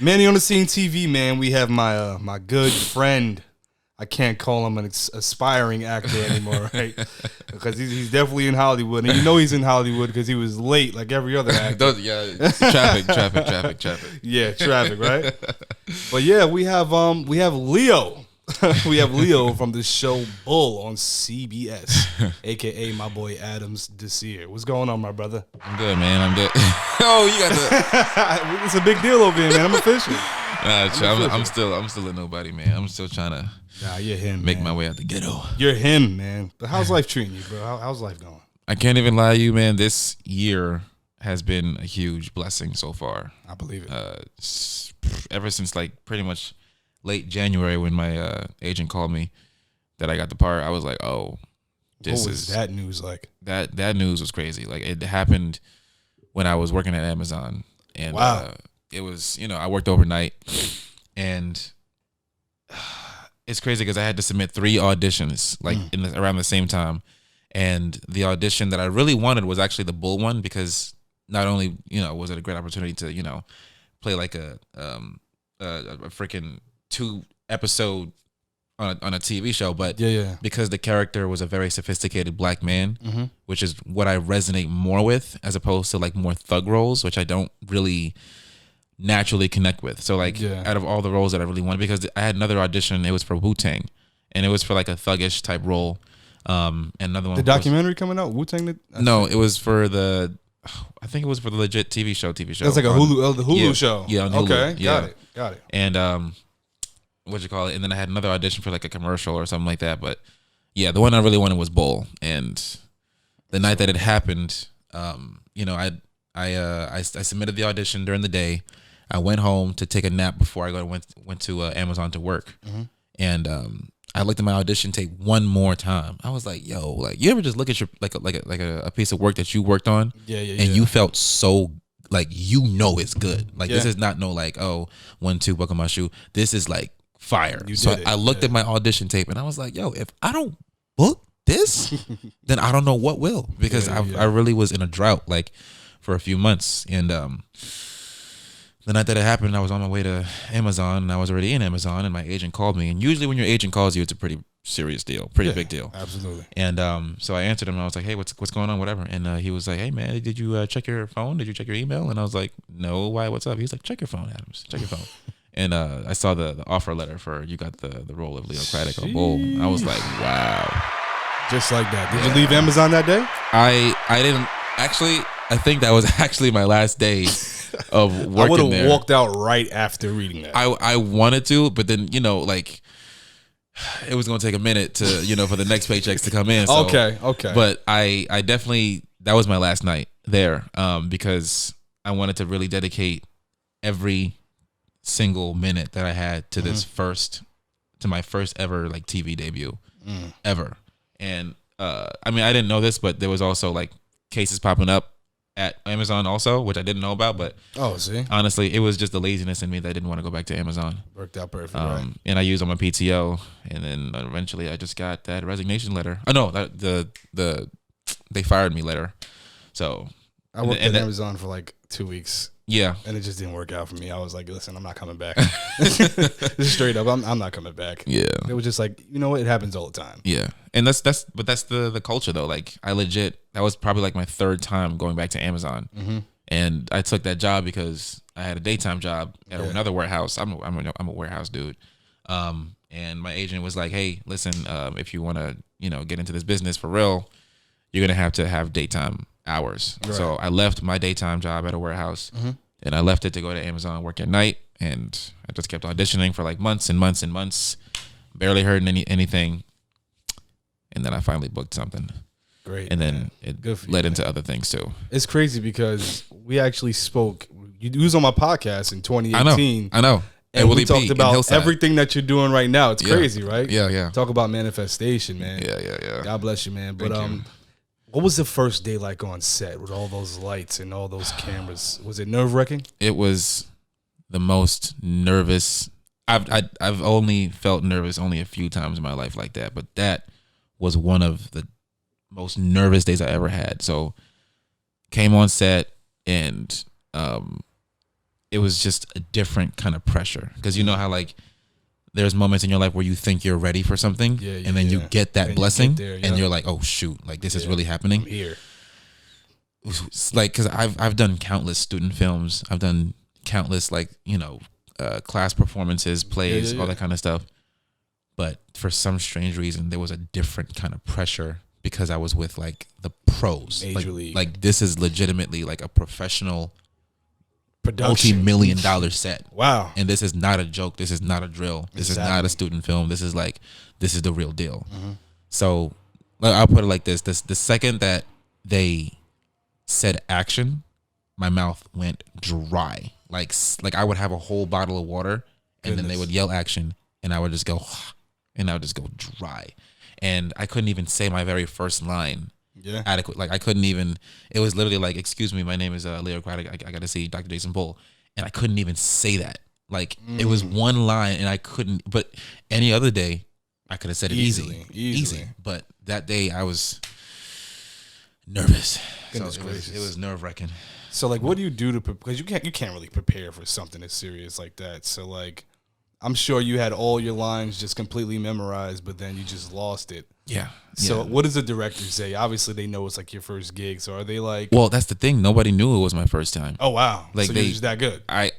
Manny on the Scene TV, man. We have my my good friend. I can't call him an aspiring actor anymore, right? Because he's definitely in Hollywood, and you know he's in Hollywood because he was late, like every other actor. Traffic. Yeah, traffic, right? But yeah, we have Leo. We have Leo from the show Bull on CBS, a.k.a. my boy Adam's Desir. What's going on, my brother? I'm good, man. I'm good. Oh, you got the. It's a big deal over here, man. I'm official. I'm still a nobody, man. I'm still trying to. Nah, you're him. Make my way out the ghetto. You're him, man. But how's life treating you, bro? How's life going? I can't even lie to you, man. This year has been a huge blessing so far. I believe it. Ever since like pretty much late January when my agent called me that I got the part, I was like, oh, what was that news like? That news was crazy. Like it happened when I was working at Amazon, and wow. It was, I worked overnight, and it's crazy because I had to submit 3 auditions like around the same time, and the audition that I really wanted was actually the Bull one because not only was it a great opportunity to play like a freaking 2-episode on a TV show, but because the character was a very sophisticated black man, which is what I resonate more with as opposed to like more thug roles, which I don't really naturally connect with. So like out of all the roles that I really wanted, because I had another audition, it was for Wu-Tang, and it was for like a thuggish type role. And another one, the documentary coming out, Wu-Tang. No, it was for I think it was for the legit TV show. That's like a Hulu, the Hulu show. Yeah, on Hulu. Okay, got it. And what you call it? And then I had another audition for like a commercial or something like that. But yeah, the one I really wanted was Bull. And the night that it happened, I submitted the audition during the day. I went home to take a nap before I went to Amazon to work, and I looked at my audition tape one more time. I was like, "Yo, like you ever just look at your like a piece of work that you worked on, and you felt so like it's good. Like this is not no like 1 2 buckle my shoe. This is like fire." So I looked at my audition tape and I was like, "Yo, if I don't book this, then I don't know what will," because I really was in a drought like for a few months. And the night that it happened, I was on my way to Amazon, and I was already in Amazon, and my agent called me. And usually when your agent calls you, it's a pretty serious deal, big deal. Absolutely. And so I answered him, and I was like, "Hey, what's going on, whatever." And he was like, "Hey, man, did you check your phone? Did you check your email?" And I was like, "No, why? What's up?" He was like, "Check your phone, Adams. Check your phone." And I saw the offer letter for you got the role of Leo Craddock on Bull. I was like, wow. Just like that. Did you leave Amazon that day? I didn't. Actually, I think that was actually my last day of working there. I would have walked out right after reading that. I wanted to, but then like it was gonna take a minute to for the next paychecks to come in. So, okay. But I definitely, that was my last night there because I wanted to really dedicate every single minute that I had to this my first ever like TV debut ever. And I mean, I didn't know this, but there was also like cases popping up at Amazon also, which I didn't know about. But honestly, it was just the laziness in me that I didn't want to go back to Amazon. Worked out perfect, right? And I used on my PTO, and then eventually I just got that resignation letter. Oh no, they fired me letter. So I worked at Amazon for like 2 weeks. Yeah, and it just didn't work out for me. I was like, listen, I'm not coming back. Just straight up, I'm not coming back. Yeah, it was just like, what, it happens all the time. Yeah, and that's the culture though. Like that was probably like my 3rd time going back to Amazon, and I took that job because I had a daytime job at another warehouse. I'm a warehouse dude, and my agent was like, hey, listen, if you want to get into this business for real, you're gonna have to have daytime hours. Right. So I left my daytime job at a warehouse and I left it to go to Amazon, work at night, and I just kept auditioning for like months and months and months, barely heard anything, and then I finally booked something. Great. And then it led into other things too. It's crazy because we actually spoke, you was on my podcast in 2018. I know. And we talked about everything that you're doing right now. It's crazy, right? Yeah. Talk about manifestation, man. Yeah. God bless you, man. But what was the first day like on set with all those lights and all those cameras? Was it nerve-wracking? It was the most nervous. I've only felt nervous only a few times in my life like that, but that was one of the most nervous days I ever had. So came on set and it was just a different kind of pressure, because you know how like there's moments in your life where you think you're ready for something, and then you get that blessing, and you're like, oh shoot, like this is really happening. I'm here. It's like, because I've done countless student films, I've done countless like class performances, plays, all that kind of stuff. But for some strange reason, there was a different kind of pressure because I was with like the pros. Major league. Like this is legitimately like a professional production, multi-million-dollar set. Wow. And this is not a joke. This is not a drill. This is not a student film. This is the real deal. So I'll put it like this. The second that they said action, my mouth went dry. Like I would have a whole bottle of water, and then they would yell action, and I would just go, and I would just go dry. And I couldn't even say my very first line adequate. Like I couldn't even, it was literally like, excuse me, my name is Leo Craddock. I got to see Dr. Jason Bull. And I couldn't even say that. Like it was one line and I couldn't, but any other day I could have said it easy. But that day I was nervous. Goodness gracious. It was nerve wracking. So like, what do you do to, because you can't really prepare for something as serious like that. So like, I'm sure you had all your lines just completely memorized, but then you just lost it. Yeah. So what does the director say? Obviously, they know it's like your first gig. So are they like? Well, that's the thing. Nobody knew it was my first time. Oh wow! Like so you're just that good. I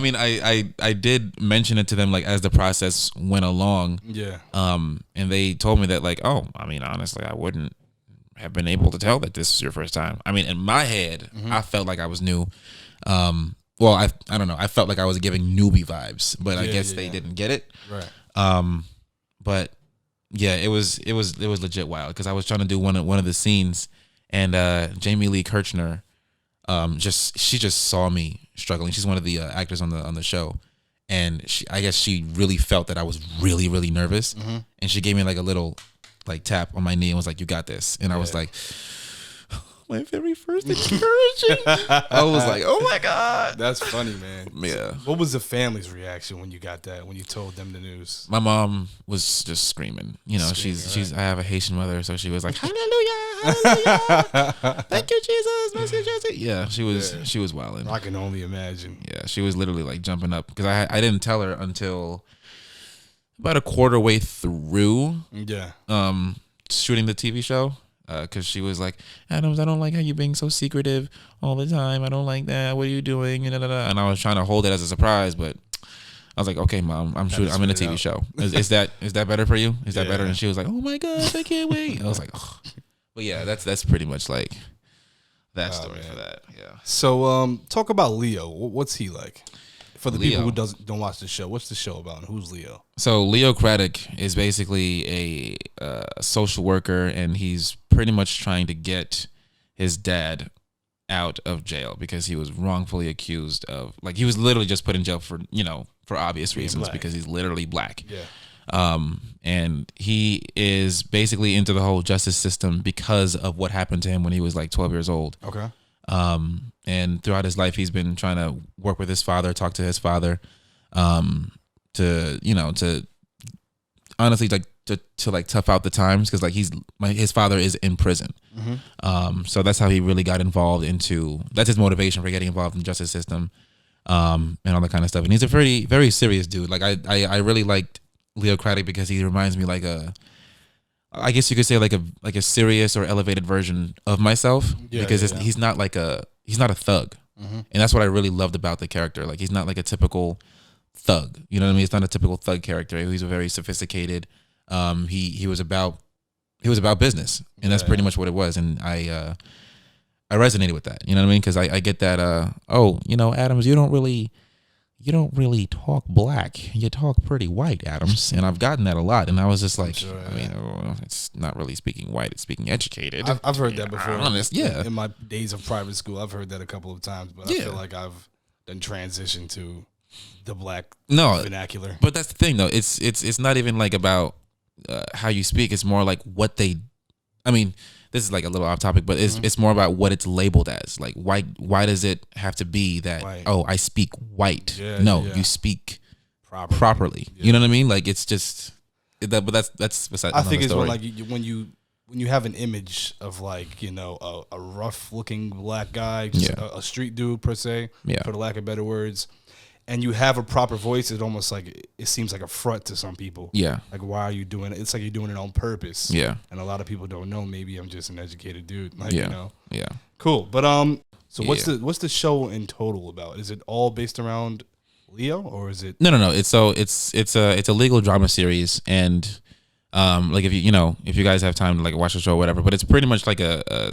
mean, I did mention it to them like as the process went along. Yeah. And they told me that like, oh, I mean, honestly, I wouldn't have been able to tell that this was your first time. I mean, in my head, I felt like I was new. Well, I don't know. I felt like I was giving newbie vibes, but I guess they didn't get it. Right. But yeah, it was legit wild because I was trying to do one of the scenes, and Jamie Lee Kirchner, she just saw me struggling. She's one of the actors on the show, and I guess she really felt that I was really, really nervous, and she gave me like a little like tap on my knee and was like, "You got this," and I was like, my very first encouraging. I was like, oh my God. That's funny, man. Yeah. What was the family's reaction when you got that, when you told them the news? My mom was just screaming. You know, she's I have a Haitian mother, so she was like, hallelujah, hallelujah. Thank you, Jesus. Mercy, Jesus. Yeah, she was wilding. I can only imagine. Yeah, she was literally like jumping up because I didn't tell her until about a quarter way through shooting the TV show. Because she was like, Adams, I don't like how you being so secretive all the time. I don't like that. What are you doing? And I was trying to hold it as a surprise, but I was like, okay, Mom, I'm in a TV show. Is that better for you? Is that better? And she was like, oh my gosh, I can't wait. I was like, oh. But yeah, that's pretty much like that story for that. Yeah. So talk about Leo. What's he like? For the Leo. people who don't watch the show, what's the show about and who's Leo? So Leo Craddock is basically a social worker, and he's pretty much trying to get his dad out of jail because he was wrongfully accused of, like, he was literally just put in jail for obvious reasons because he's literally black. Yeah. And he is basically into the whole justice system because of what happened to him when he was like 12 years old. Okay. And throughout his life, he's been trying to work with his father, talk to his father, to honestly to tough out the times because like his father is in prison. So that's how he really got involved that's his motivation for getting involved in the justice system, and all that kind of stuff. And he's a very, very serious dude. Like I really liked Leo Craddock because he reminds me like I guess you could say like a serious or elevated version of myself because he's not a thug. And that's what I really loved about the character. Like he's not like a typical thug. You know what I mean? It's not a typical thug character. He's a very sophisticated. He was about business, and that's pretty much what it was. And I resonated with that. You know what I mean? Because I get that. Adams, you don't really talk black. You talk pretty white, Adams. And I've gotten that a lot. And I was just like, it's not really speaking white. It's speaking educated. I've heard that before. Honest, yeah. In my days of private school, I've heard that a couple of times. But I feel like I've done transition to the black vernacular. But that's the thing, though. It's not even like about how you speak. It's more like what they. I mean, this is like a little off topic, but it's more about what it's labeled as. Like, why does it have to be that? White. Oh, I speak white. You speak properly. You know what I mean? Like, it's just that. But that's beside. I think it's when when you have an image of like, you know, a rough looking black guy, just a street dude per se, for the lack of better words, and you have a proper voice, it almost like it seems like a front to some people. Yeah. Like, why are you doing it? It's like you're doing it on purpose. Yeah. And a lot of people don't know. Maybe I'm just an educated dude. Like, you know. Yeah. Cool. But so what's the show in total about? Is it all based around Leo, or is it No. It's a legal drama series, and like if you guys have time to like watch the show or whatever, but it's pretty much like a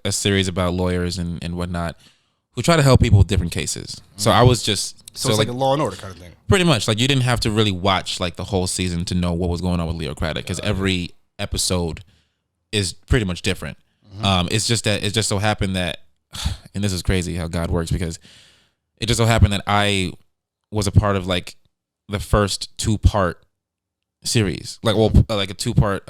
series about lawyers and whatnot who try to help people with different cases. So I was just so it's like a Law and Order kind of thing. Pretty much, like you didn't have to really watch like the whole season to know what was going on with Leo Craddock, because every episode is pretty much different. It's just that it just so happened that, and this is crazy how God works, because it just so happened that I was a part of like the first 2-part series, like like a 2-part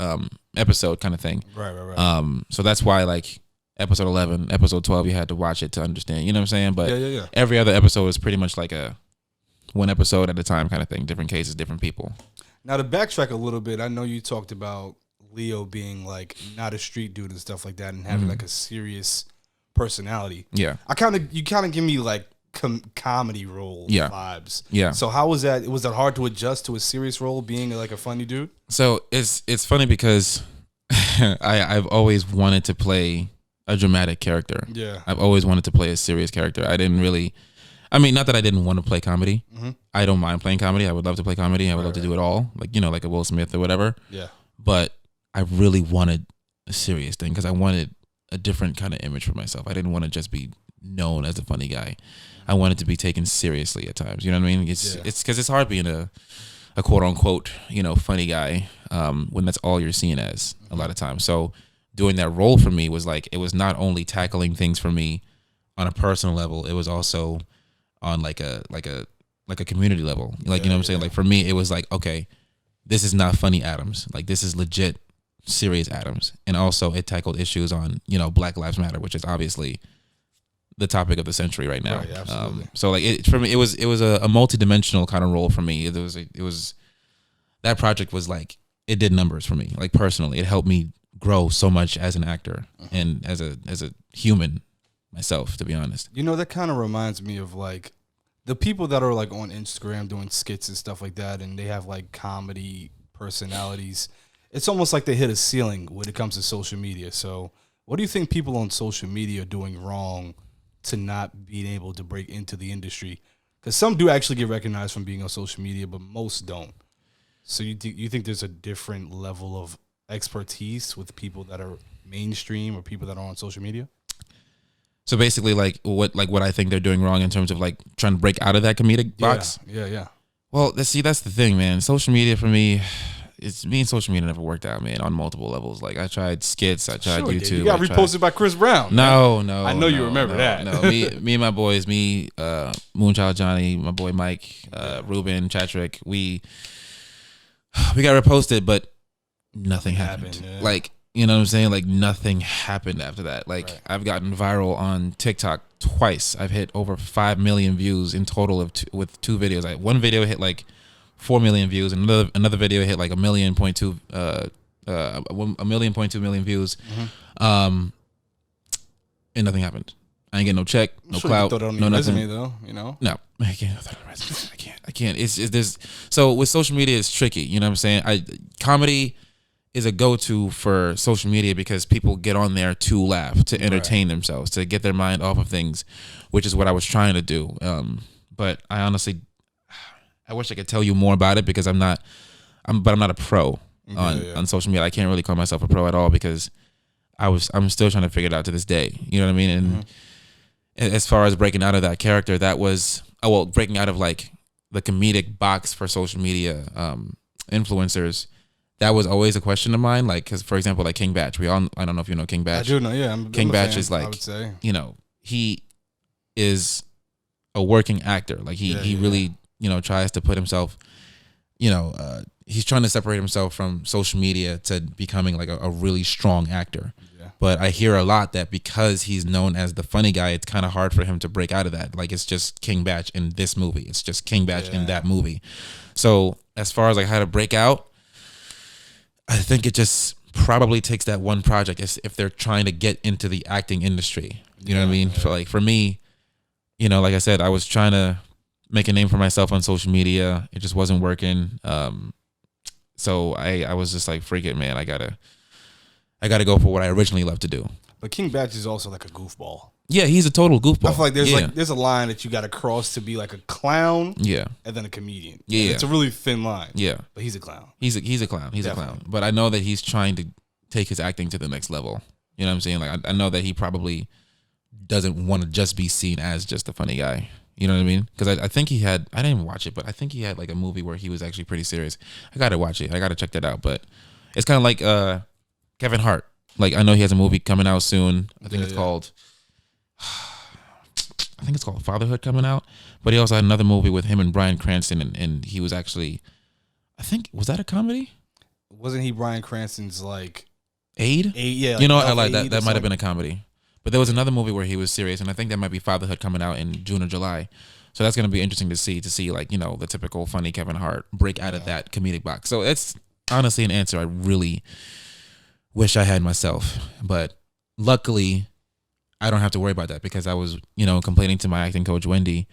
episode kind of thing. Right. So that's why like episode 11, episode 12, you had to watch it to understand. You know what I'm saying? But every other episode is pretty much like a one episode at a time kind of thing. Different cases, different people. Now to backtrack a little bit, I know you talked about Leo being like not a street dude and stuff like that, and having like a serious personality. Yeah. You kind of give me like comedy role vibes. Yeah. So how was that? Was that hard to adjust to a serious role, being like a funny dude? So it's funny because I've always wanted to play a dramatic character. Yeah. I've always wanted to play a serious character. I didn't really, I mean, not that I didn't want to play comedy. I don't mind playing comedy. I would love to play comedy. I would love to do it all, like, you know, like a Will Smith or whatever. Yeah. But I really wanted a serious thing, because I wanted a different kind of image for myself. I didn't want to just be known as a funny guy. I wanted to be taken seriously at times. You know what I mean? It's because it's hard being a quote unquote, you know, funny guy when that's all you're seen as a lot of times. So doing that role for me was like, it was not only tackling things for me on a personal level, it was also on like a community level. Like, you know what I'm saying? Like for me, it was like, okay, this is not funny Adams. Like this is legit serious Adams. And also it tackled issues on, you know, Black Lives Matter, which is obviously the topic of the century right now. Right, absolutely. So like for me, it was a multi-dimensional kind of role for me. It was that project was like, it did numbers for me. Like personally, it helped me grow so much as an actor and as a human myself, to be honest. You know, that kind of reminds me of like the people that are like on Instagram doing skits and stuff like that, and they have like comedy personalities. It's almost like they hit a ceiling when it comes to social media. So what do you think people on social media are doing wrong to not being able to break into the industry? Because some do actually get recognized from being on social media, but most don't. So you think there's a different level of expertise with people that are mainstream or people that are on social media? So basically, like what I think they're doing wrong in terms of like trying to break out of that comedic box. Yeah. Well, that's the thing, man. Social media for me, social media never worked out, man, on multiple levels. Like I tried skits, I tried YouTube. You got reposted by Chris Brown. No. I know you remember that. No, me and my boys, Moonchild Johnny, my boy Mike, Ruben, Chatrick, we got reposted, but nothing happened. Yeah. Like, you know what I'm saying? Like nothing happened after that. Like I've gotten viral on TikTok twice. I've hit over 5 million views in total with 2 videos. Like one video hit like 4 million views, and another video hit like 1.2 million views. And nothing happened. I ain't getting no check, no clout, no nothing. Resume, though, you know? No, I can't throw it on resume. I can't. It's there's so with social media, it's tricky. You know what I'm saying? Comedy is a go-to for social media because people get on there to laugh, to entertain themselves, to get their mind off of things, which is what I was trying to do. But I honestly, I wish I could tell you more about it because I'm not a pro on social media. I can't really call myself a pro at all because I'm still trying to figure it out to this day. You know what I mean? And as far as breaking out of that character, that was breaking out of like the comedic box for social media influencers. That was always a question of mine. Like, because for example, like King Batch, I don't know if you know King Batch. I do know. Yeah, King Batch is like, I would say, you know, he is a working actor. Like he really, you know, tries to put himself, you know, he's trying to separate himself from social media to becoming like a really strong actor. Yeah. But I hear a lot that because he's known as the funny guy, it's kind of hard for him to break out of that. Like it's just King Batch in this movie. It's just King Batch in that movie. So as far as like how to break out, I think it just probably takes that one project if they're trying to get into the acting industry. You know what I mean? So like for me, you know, like I said, I was trying to make a name for myself on social media. It just wasn't working. So I was just like, freak it, man. I gotta go for what I originally loved to do. But King Batch is also like a goofball. Yeah, he's a total goofball. I feel like there's a line that you got to cross to be like a clown. Yeah, and then a comedian. Yeah, it's a really thin line. Yeah, but he's a clown. He's a clown. He's Definitely. A clown. But I know that he's trying to take his acting to the next level. You know what I'm saying? Like I know that he probably doesn't want to just be seen as just a funny guy. You know what I mean? Because I think he had, I didn't watch it, but I think he had like a movie where he was actually pretty serious. I got to watch it. I got to check that out. But it's kind of like Kevin Hart. Like I know he has a movie coming out soon. I think it's called Fatherhood Coming Out. But he also had another movie with him and Bryan Cranston, and he was actually, I think, was that a comedy? Wasn't he Bryan Cranston's like Aid? Yeah. Like you know what? I like that. That might have been a comedy. But there was another movie where he was serious, and I think that might be Fatherhood coming out in June or July. So that's going to be interesting to see like, you know, the typical funny Kevin Hart break out of that comedic box. So it's honestly an answer I really wish I had myself. But luckily, I don't have to worry about that because I was, you know, complaining to my acting coach, Wendy,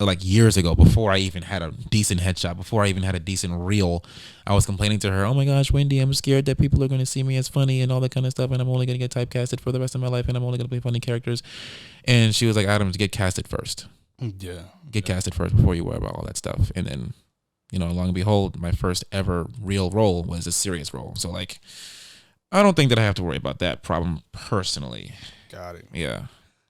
like years ago, before I even had a decent headshot, before I even had a decent reel. I was complaining to her, oh my gosh, Wendy, I'm scared that people are going to see me as funny and all that kind of stuff, and I'm only going to get typecasted for the rest of my life, and I'm only going to play funny characters. And she was like, Adam, get casted first. Yeah. Get casted first before you worry about all that stuff. And then, you know, long and behold, my first ever real role was a serious role. So like, I don't think that I have to worry about that problem personally. Got it. Yeah.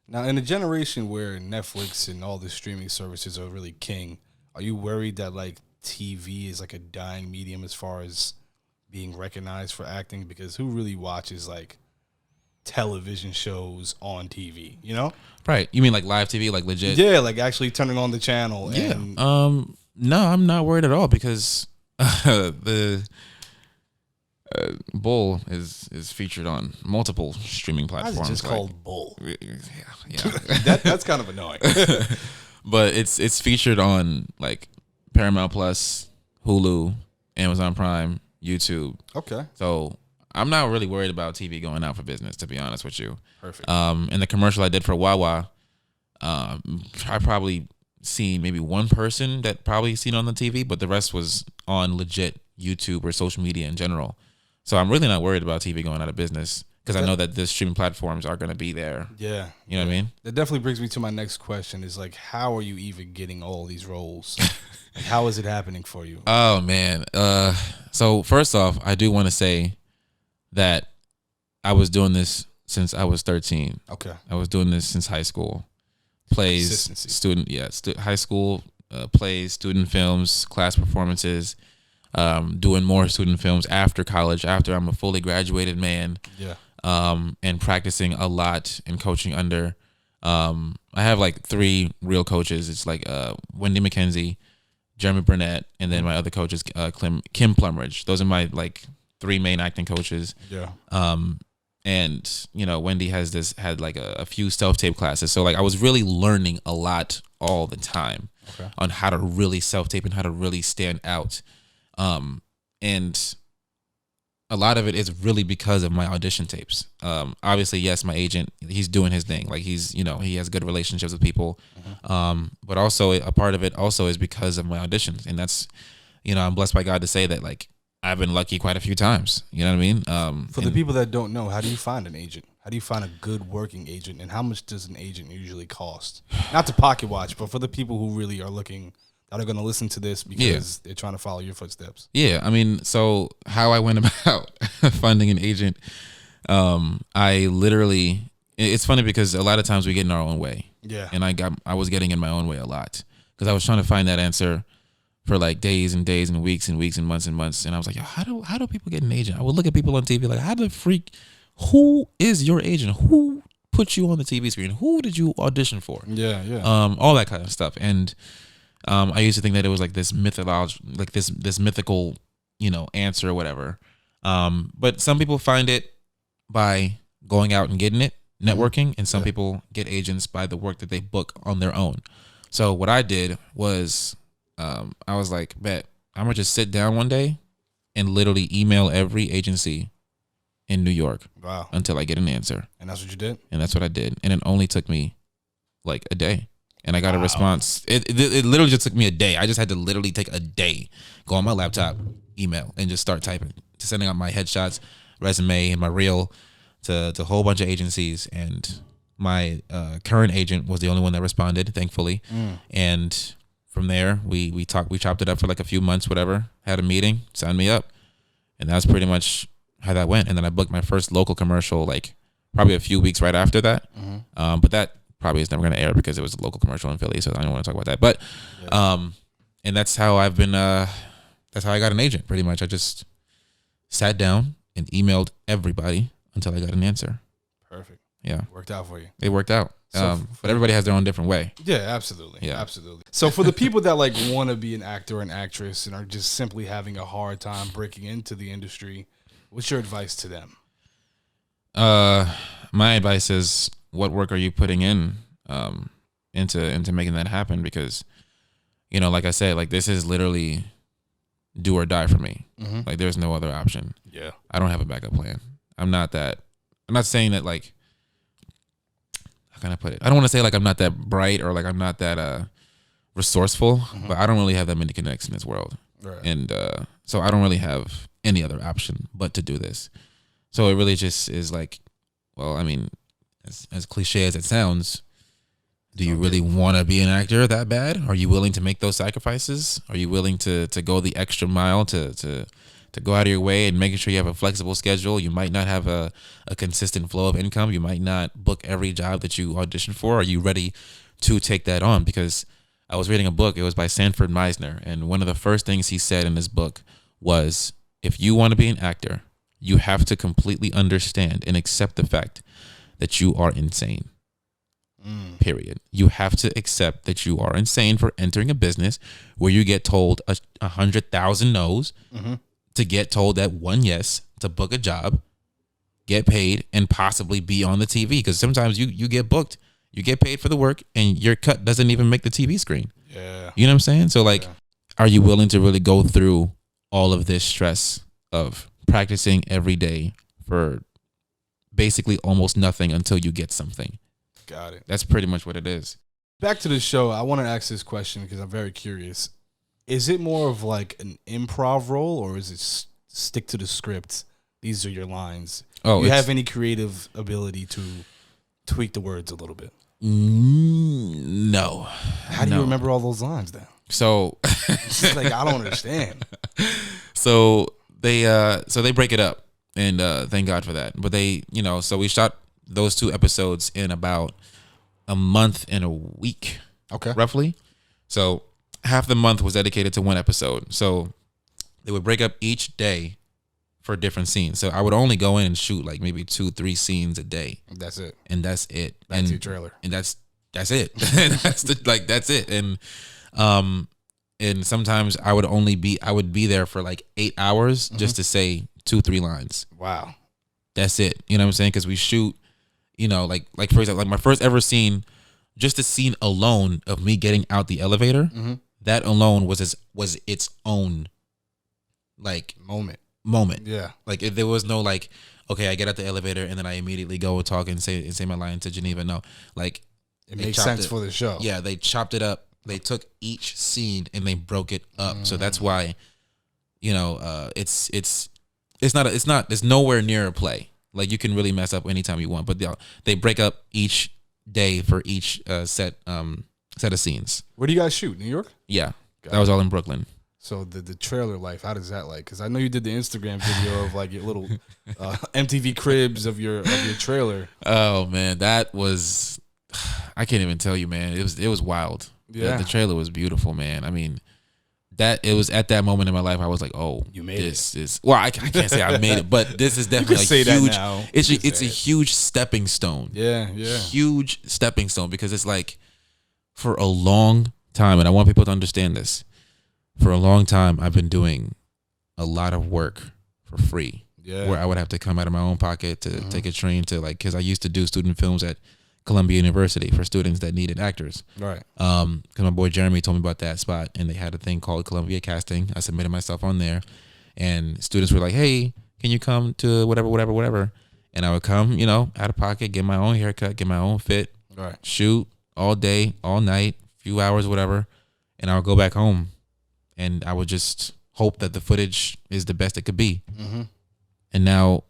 Now, in a generation where Netflix and all the streaming services are really king, are you worried that like TV is like a dying medium as far as being recognized for acting? Because who really watches like television shows on TV, you know? Right. You mean like live TV, like legit? Yeah, like actually turning on the channel. Yeah. And no, I'm not worried at all because the Bull is featured on multiple streaming platforms. Why is it just called Bull? Yeah. That's kind of annoying. But it's featured on like Paramount Plus, Hulu, Amazon Prime, YouTube. Okay. So I'm not really worried about TV going out for business, to be honest with you. Perfect. In the commercial I did for Wawa, I probably seen maybe one person that probably seen it on the TV, but the rest was on legit YouTube or social media in general. So I'm really not worried about TV going out of business because I know that the streaming platforms are going to be there. Yeah. You know what I mean? That definitely brings me to my next question is like, how are you even getting all these roles? Like, how is it happening for you? Oh, man. So first off, I do want to say that I was doing this since I was 13. Okay. I was doing this since high school. Plays, high school plays, student films, class performances. Doing more student films after college, after I'm a fully graduated man. Yeah. And practicing a lot and coaching under. I have like 3 real coaches. It's like Wendy McKenzie, Jeremy Burnett, and then my other coaches, Kim Plumridge. Those are my like 3 main acting coaches. Yeah. And you know, Wendy had like a few self-tape classes. So like I was really learning a lot all the time on how to really self-tape and how to really stand out. And a lot of it is really because of my audition tapes. Obviously, yes, my agent, he's doing his thing. Like he's, you know, he has good relationships with people. But also a part of it also is because of my auditions. And that's, you know, I'm blessed by God to say that like I've been lucky quite a few times. You know what I mean? For the people that don't know, how do you find an agent? How do you find a good working agent? And how much does an agent usually cost? Not to pocket watch, but for the people who really are looking, that are going to listen to this because they're trying to follow your footsteps. Yeah, I mean, so how I went about finding an agent, I literally, it's funny because a lot of times we get in our own way. Yeah. And I was getting in my own way a lot because I was trying to find that answer for like days and days and weeks and weeks and months and months. And I was like, yo, how do people get an agent? I would look at people on TV like, who is your agent? Who put you on the TV screen? Who did you audition for? Yeah, yeah. All that kind of stuff. And I used to think that it was like this this mythical, you know, answer or whatever. But some people find it by going out and getting it, networking, and some people get agents by the work that they book on their own. So what I did was, I was like, bet I'm gonna just sit down one day and literally email every agency in New York. Wow. Until I get an answer. And that's what you did? And that's what I did. And it only took me like a day. And I got a response. It literally just took me a day. I just had to literally take a day, go on my laptop, email, and just start typing, to sending out my headshots, resume, and my reel to a whole bunch of agencies. And my current agent was the only one that responded, thankfully. And from there, we chopped it up for like a few months, whatever. Had a meeting, signed me up, and that's pretty much how that went. And then I booked my first local commercial like probably a few weeks right after that. But that probably is never going to air because it was a local commercial in Philly, so I don't want to talk about that. But and that's how I've been. That's how I got an agent. Pretty much, I just sat down and emailed everybody until I got an answer. Perfect. Yeah, worked out for you. It worked out. But everybody has their own different way. Yeah, absolutely. Yeah, absolutely. So for the people that like want to be an actor or an actress and are just simply having a hard time breaking into the industry, what's your advice to them? My advice is, what work are you putting in into making that happen? Because, you know, like I said, like this is literally do or die for me. Like there's no other option. Yeah. I don't have a backup plan. I'm not saying that like, how can I put it? I don't want to say like I'm not that bright or like I'm not that resourceful, but I don't really have that many connects in this world. Right. And so I don't really have any other option but to do this. So it really just is like, well, I mean, as cliche as it sounds, do you really want to be an actor that bad? Are you willing to make those sacrifices? Are you willing to go the extra mile to go out of your way and making sure you have a flexible schedule? You might not have a consistent flow of income. You might not book every job that you audition for. Are you ready to take that on? Because I was reading a book. It was by Sanford Meisner. And one of the first things he said in his book was, if you want to be an actor, you have to completely understand and accept the fact that you are insane. Period. You have to accept that you are insane for entering a business where you get told 100,000 no's to get told that one yes to book a job, get paid, and possibly be on the TV. Because sometimes you get booked, you get paid for the work, and your cut doesn't even make the TV screen. Yeah. You know what I'm saying? So like, are you willing to really go through all of this stress of practicing every day for basically almost nothing until you get something? Got it. That's pretty much what it is. Back to the show, I want to ask this question because I'm very curious. Is it more of like an improv role, or is it stick to the script? These are your lines. Do you have any creative ability to tweak the words a little bit? No. How do you remember all those lines then? So it's like, I don't understand. So they break it up, and thank God for that. But they, you know, so we shot those 2 episodes in about a month and a week, roughly. So half the month was dedicated to one episode. So they would break up each day for different scenes. So I would only go in and shoot like maybe 2-3 scenes a day. That's it. And that's it. That's your trailer. And that's it. That's it. And sometimes I would be there for like 8 hours just to say 2-3 lines. Wow. That's it. You know what I'm saying? Because we shoot, you know, like for example, like my first ever scene, just the scene alone of me getting out the elevator, that alone was its own like moment. Yeah. Like if there was no like, okay, I get out the elevator and then I immediately go and talk and say my line to Geneva. No, like it makes sense for the show. Yeah, they chopped it up. They took each scene and they broke it up. So that's why, you know, it's nowhere near a play. Like you can really mess up anytime you want, but they break up each day for each set of scenes. Where do you guys shoot? New York? Yeah, that was all in Brooklyn. So the trailer life, how does that like? Because I know you did the Instagram video of like your little MTV cribs of your trailer. Oh man, that was, I can't even tell you, man. It was wild. Yeah, the trailer was beautiful, man. I mean, it was at that moment in my life I was like, oh, you made this. Well, I can't say I made it, but this is definitely you can like huge. That now. It's a huge stepping stone. Yeah. Huge stepping stone, because it's like for a long time, and I want people to understand this. For a long time, I've been doing a lot of work for free. Yeah. Where I would have to come out of my own pocket to take a train to like, because I used to do student films at Columbia University for students that needed actors. Right. Because my boy Jeremy told me about that spot, and they had a thing called Columbia Casting. I submitted myself on there, and students were like, "Hey, can you come to whatever?" And I would come, out of pocket, get my own haircut, get my own fit, Right. shoot all day, all night, few hours, whatever, and I would go back home, and I would just hope that the footage is the best it could be. Mm-hmm. And now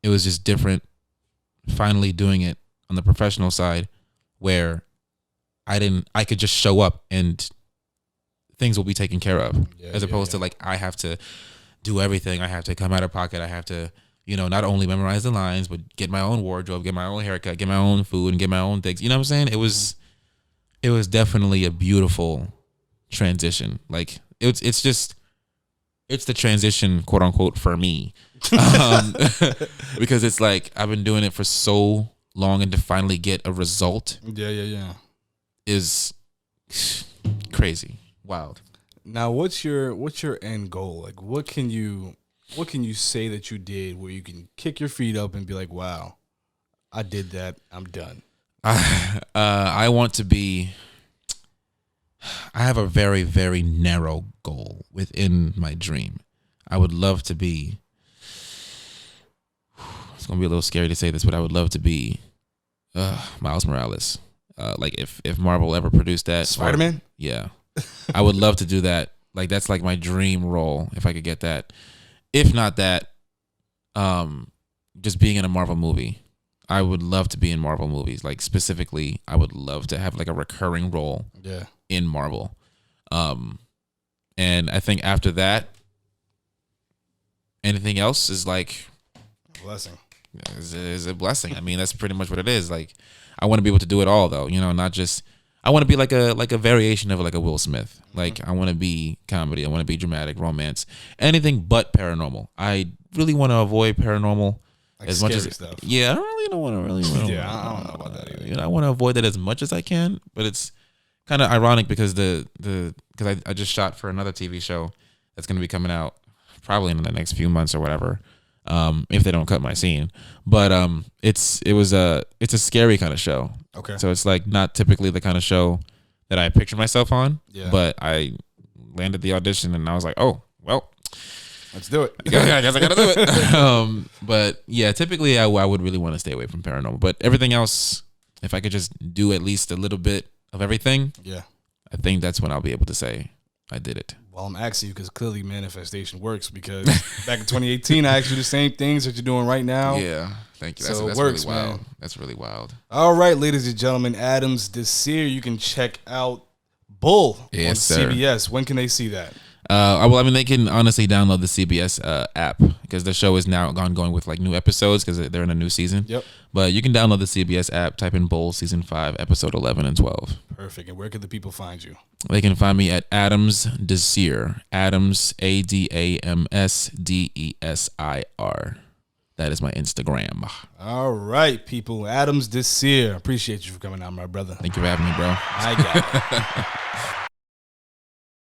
it was just different. Finally doing it on the professional side, where I could just show up and things will be taken care of, as opposed to like I have to do everything. I have to come out of pocket. I have to, not only memorize the lines, but get my own wardrobe, get my own haircut, get my own food, and get my own things. You know what I'm saying? It was definitely a beautiful transition. Like it's the transition, quote unquote, for me, because it's like I've been doing it for so long, and to finally get a result, is crazy, wild. Now, what's your end goal? Like, what can you say that you did where you can kick your feet up and be like, wow, I did that, I'm done? I want to be. I have a very, very narrow goal within my dream. I would love to be. It's gonna be a little scary to say this, but I would love to be Miles Morales. Like if Marvel ever produced that, Spider-Man. Yeah, I would love to do that. Like that's like my dream role if I could get that. If not that, just being in a Marvel movie. I would love to be in Marvel movies. Like specifically, I would love to have like a recurring role. Yeah. In Marvel. And I think after that, anything else is like a blessing. Is a blessing. I mean, that's pretty much what it is. Like, I want to be able to do it all, though. Not just. I want to be like a variation of like a Will Smith. Like, I want to be comedy. I want to be dramatic, romance, anything but paranormal. I really want to avoid paranormal like as much as stuff. Yeah, I really don't want to I don't know about that either. I want to avoid that as much as I can, but it's kind of ironic because because I just shot for another TV show that's going to be coming out probably in the next few months or whatever, if they don't cut my scene. But it's a scary kind of show. Okay. So it's like not typically the kind of show that I picture myself on. Yeah. But I landed the audition and I was like, oh well, let's do it. I guess I gotta do it. But yeah, typically I would really want to stay away from paranormal. But everything else, if I could just do at least a little bit of everything, I think that's when I'll be able to say I did it. Well, I'm asking you because clearly manifestation works, because back in 2018 I asked you the same things that you're doing right now. Yeah, thank you. So that's it works, really wild. man. That's really wild. All right, ladies and gentlemen, Adams Desir, you can check out Bull on CBS. When can they see that? They can honestly download the CBS app, because the show is now going with like new episodes because they're in a new season. Yep. But you can download the CBS app, type in Bull Season 5, Episode 11 and 12. Perfect. And where can the people find you? They can find me at Adams Desir. Adams, ADAMSDESIR. That is my Instagram. All right, people. Adams Desir. Appreciate you for coming out, my brother. Thank you for having me, bro. I got it.